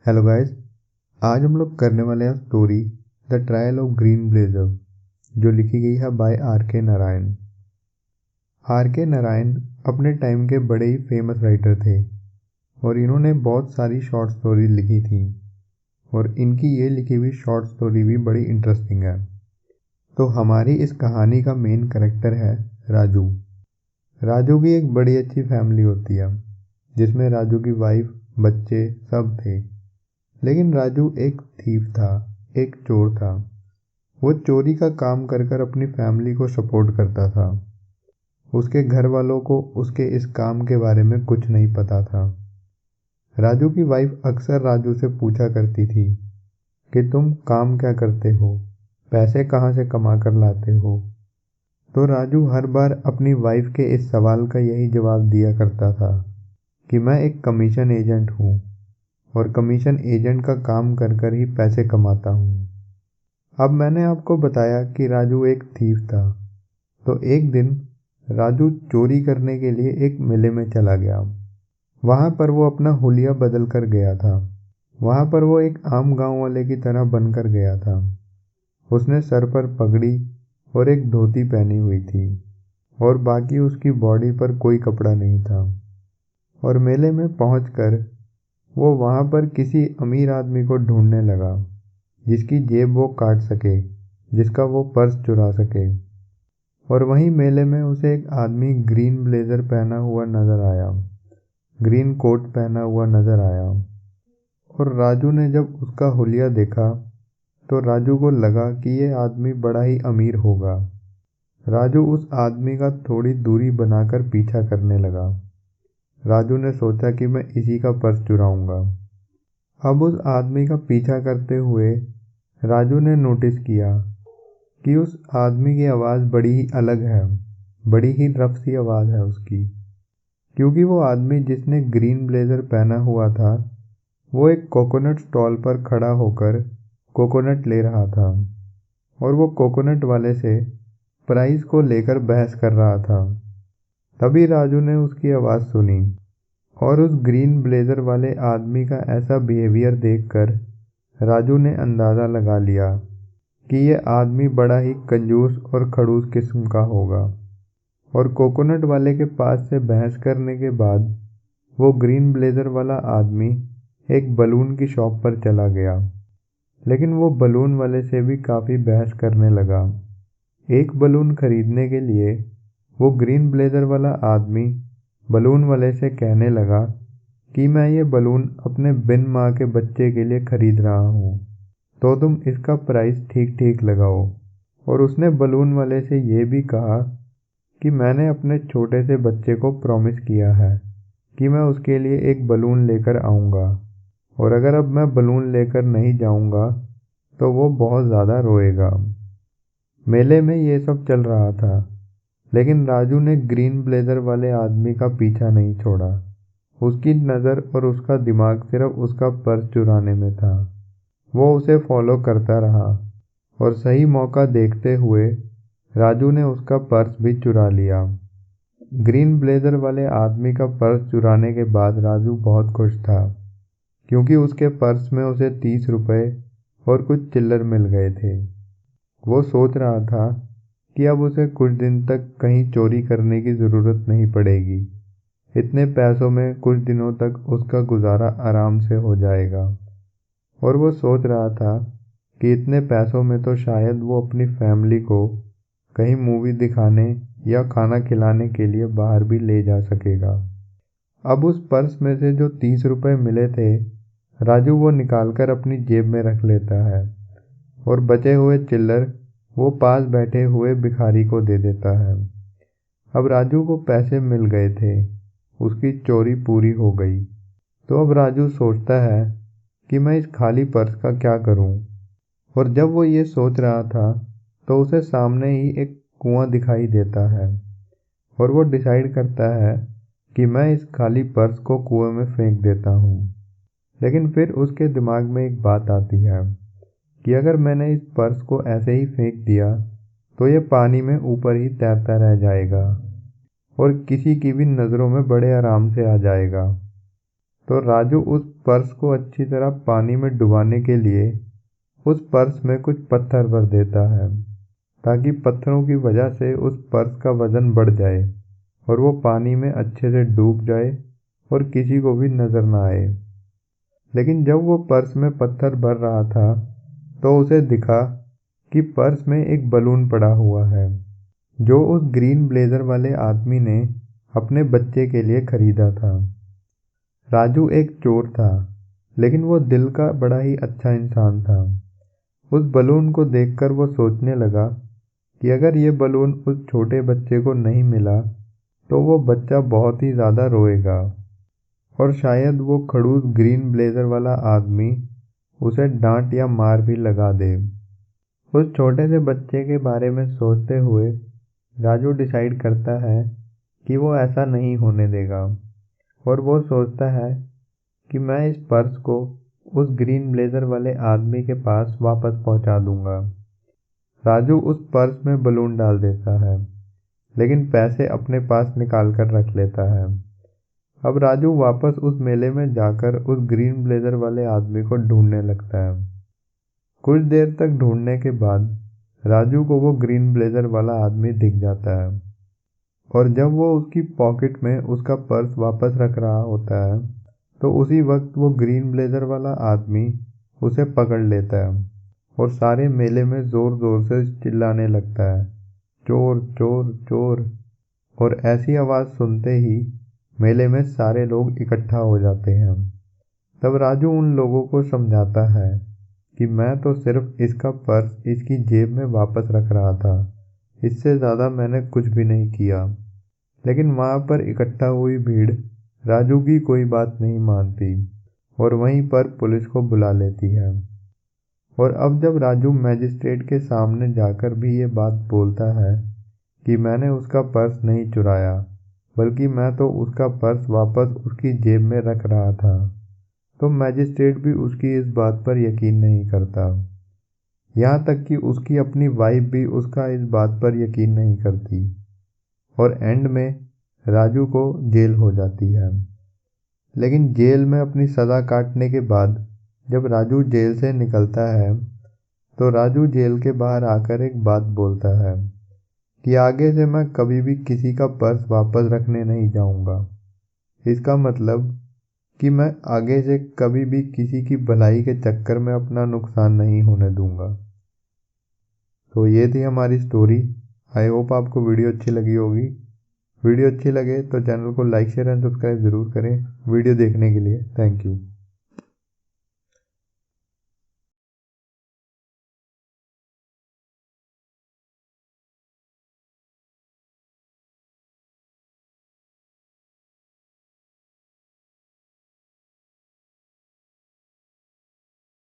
Hello guys. आज हम लोग करने वाले हैं story the trial of green blazer, जो लिखी गई है by R K. Narayan. R K. Narayan अपने टाइम के बड़े ही फेमस राइटर थे और इन्होंने बहुत सारी शॉर्ट स्टोरी लिखी थी और इनकी ये लिखी हुई शॉर्ट स्टोरी भी बड़ी इंटरेस्टिंग है। तो हमारी इस कहानी का मेन कैरेक्टर है राजू। राजू की एक बड़ी अच्छी फैमिली होती है जिसमें राजू की वाइफ, बच्चे सब थे। लेकिन राजू एक थीफ था, एक चोर था। वो चोरी का काम कर कर अपनी फैमिली को सपोर्ट करता था। उसके घर वालों को उसके इस काम के बारे में कुछ नहीं पता था। राजू की वाइफ अक्सर राजू से पूछा करती थी कि तुम काम क्या करते हो, पैसे कहाँ से कमा कर लाते हो। तो राजू हर बार अपनी वाइफ के इस सवाल का यही जवाब दिया करता था कि मैं एक कमीशन एजेंट हूँ और कमीशन एजेंट का काम कर कर ही पैसे कमाता हूँ। अब मैंने आपको बताया कि राजू एक थीफ था, तो एक दिन राजू चोरी करने के लिए एक मेले में चला गया। वहाँ पर वो अपना हुलिया बदल कर गया था। वहाँ पर वो एक आम गांव वाले की तरह बनकर गया था। उसने सर पर पगड़ी और एक धोती पहनी हुई थी और बाकी उसकी बॉडी पर कोई कपड़ा नहीं था। और मेले में पहुंचकर वो वहाँ पर किसी अमीर आदमी को ढूंढने लगा जिसकी जेब वो काट सके, जिसका वो पर्स चुरा सके। और वहीं मेले में उसे एक आदमी ग्रीन ब्लेजर पहना हुआ नजर आया, ग्रीन कोट पहना हुआ नजर आया। और राजू ने जब उसका हुलिया देखा तो राजू को लगा कि ये आदमी बड़ा ही अमीर होगा। राजू उस आदमी का थोड़ी दूरी बनाकर पीछा करने लगा। राजू ने सोचा कि मैं इसी का पर्स चुराऊंगा। अब उस आदमी का पीछा करते हुए राजू ने नोटिस किया कि उस आदमी की आवाज़ बड़ी ही अलग है, बड़ी ही रफ सी आवाज़ है उसकी। क्योंकि वो आदमी जिसने ग्रीन ब्लेजर पहना हुआ था वो एक कोकोनट स्टॉल पर खड़ा होकर कोकोनट ले रहा था और वो कोकोनट वाले से प्राइस को लेकर बहस कर रहा था। तभी राजू ने उसकी आवाज़ सुनी और उस ग्रीन ब्लेजर वाले आदमी का ऐसा बिहेवियर देखकर राजू ने अंदाज़ा लगा लिया कि ये आदमी बड़ा ही कंजूस और खड़ूस किस्म का होगा। और कोकोनट वाले के पास से बहस करने के बाद वो ग्रीन ब्लेजर वाला आदमी एक बलून की शॉप पर चला गया। लेकिन वो बलून वाले से भी काफ़ी बहस करने लगा। एक बलून खरीदने के लिए वो ग्रीन ब्लेजर वाला आदमी बलून वाले से कहने लगा कि मैं ये बलून अपने बिन माँ के बच्चे के लिए खरीद रहा हूँ, तो तुम इसका प्राइस ठीक ठीक लगाओ। और उसने बलून वाले से ये भी कहा कि मैंने अपने छोटे से बच्चे को प्रॉमिस किया है कि मैं उसके लिए एक बलून लेकर आऊँगा, और अगर अब मैं बलून लेकर नहीं जाऊँगा तो वो बहुत ज़्यादा रोएगा। मेले में ये सब चल रहा था, लेकिन राजू ने ग्रीन ब्लेजर वाले आदमी का पीछा नहीं छोड़ा। उसकी नज़र और उसका दिमाग सिर्फ उसका पर्स चुराने में था। वो उसे फॉलो करता रहा और सही मौका देखते हुए राजू ने उसका पर्स भी चुरा लिया। ग्रीन ब्लेजर वाले आदमी का पर्स चुराने के बाद राजू बहुत खुश था, क्योंकि उसके पर्स में उसे 30 रुपये और कुछ चिल्लर मिल गए थे। वो सोच रहा था कि अब उसे कुछ दिन तक कहीं चोरी करने की ज़रूरत नहीं पड़ेगी। इतने पैसों में कुछ दिनों तक उसका गुजारा आराम से हो जाएगा। और वो सोच रहा था कि इतने पैसों में तो शायद वो अपनी फैमिली को कहीं मूवी दिखाने या खाना खिलाने के लिए बाहर भी ले जा सकेगा। अब उस पर्स में से जो 30 रुपये मिले थे, राजू वो निकालकर अपनी जेब में रख लेता है और बचे हुए चिल्लर वो पास बैठे हुए भिखारी को दे देता है। अब राजू को पैसे मिल गए थे, उसकी चोरी पूरी हो गई। तो अब राजू सोचता है कि मैं इस खाली पर्स का क्या करूं। और जब वो ये सोच रहा था तो उसे सामने ही एक कुआं दिखाई देता है और वो डिसाइड करता है कि मैं इस खाली पर्स को कुएं में फेंक देता हूँ। लेकिन फिर उसके दिमाग में एक बात आती है कि अगर मैंने इस पर्स को ऐसे ही फेंक दिया तो ये पानी में ऊपर ही तैरता रह जाएगा और किसी की भी नज़रों में बड़े आराम से आ जाएगा। तो राजू उस पर्स को अच्छी तरह पानी में डुबाने के लिए उस पर्स में कुछ पत्थर भर देता है, ताकि पत्थरों की वजह से उस पर्स का वज़न बढ़ जाए और वो पानी में अच्छे से डूब जाए और किसी को भी नज़र ना आए। लेकिन जब वो पर्स में पत्थर भर रहा था तो उसे दिखा कि पर्स में एक बलून पड़ा हुआ है, जो उस ग्रीन ब्लेज़र वाले आदमी ने अपने बच्चे के लिए खरीदा था। राजू एक चोर था, लेकिन वो दिल का बड़ा ही अच्छा इंसान था। उस बलून को देखकर वो सोचने लगा कि अगर ये बलून उस छोटे बच्चे को नहीं मिला तो वो बच्चा बहुत ही ज़्यादा रोएगा और शायद वो खड़ूस ग्रीन ब्लेज़र वाला आदमी उसे डांट या मार भी लगा दे। उस छोटे से बच्चे के बारे में सोचते हुए राजू डिसाइड करता है कि वो ऐसा नहीं होने देगा और वो सोचता है कि मैं इस पर्स को उस ग्रीन ब्लेज़र वाले आदमी के पास वापस पहुंचा दूंगा। राजू उस पर्स में बलून डाल देता है, लेकिन पैसे अपने पास निकाल कर रख लेता है। अब राजू वापस उस मेले में जाकर उस ग्रीन ब्लेज़र वाले आदमी को ढूंढने लगता है। कुछ देर तक ढूंढने के बाद राजू को वो ग्रीन ब्लेज़र वाला आदमी दिख जाता है और जब वो उसकी पॉकेट में उसका पर्स वापस रख रहा होता है तो उसी वक्त वो ग्रीन ब्लेज़र वाला आदमी उसे पकड़ लेता है और सारे मेले में ज़ोर ज़ोर से चिल्लाने लगता है, चोर चोर चोर। और ऐसी आवाज़ सुनते ही मेले में सारे लोग इकट्ठा हो जाते हैं। तब राजू उन लोगों को समझाता है कि मैं तो सिर्फ इसका पर्स इसकी जेब में वापस रख रहा था, इससे ज़्यादा मैंने कुछ भी नहीं किया। लेकिन वहाँ पर इकट्ठा हुई भीड़ राजू की कोई बात नहीं मानती और वहीं पर पुलिस को बुला लेती है। और अब जब राजू मैजिस्ट्रेट के सामने जाकर भी ये बात बोलता है कि मैंने उसका पर्स नहीं चुराया, बल्कि मैं तो उसका पर्स वापस उसकी जेब में रख रहा था, तो मैजिस्ट्रेट भी उसकी इस बात पर यकीन नहीं करता। यहाँ तक कि उसकी अपनी वाइफ भी उसका इस बात पर यकीन नहीं करती और एंड में राजू को जेल हो जाती है। लेकिन जेल में अपनी सज़ा काटने के बाद जब राजू जेल से निकलता है तो राजू जेल के बाहर आकर एक बात बोलता है कि आगे से मैं कभी भी किसी का पर्स वापस रखने नहीं जाऊंगा। इसका मतलब कि मैं आगे से कभी भी किसी की भलाई के चक्कर में अपना नुकसान नहीं होने दूंगा। तो ये थी हमारी स्टोरी। आई होप आपको वीडियो अच्छी लगी होगी। वीडियो अच्छी लगे तो चैनल को लाइक शेयर एंड सब्सक्राइब ज़रूर करें। वीडियो देखने के लिए थैंक यू।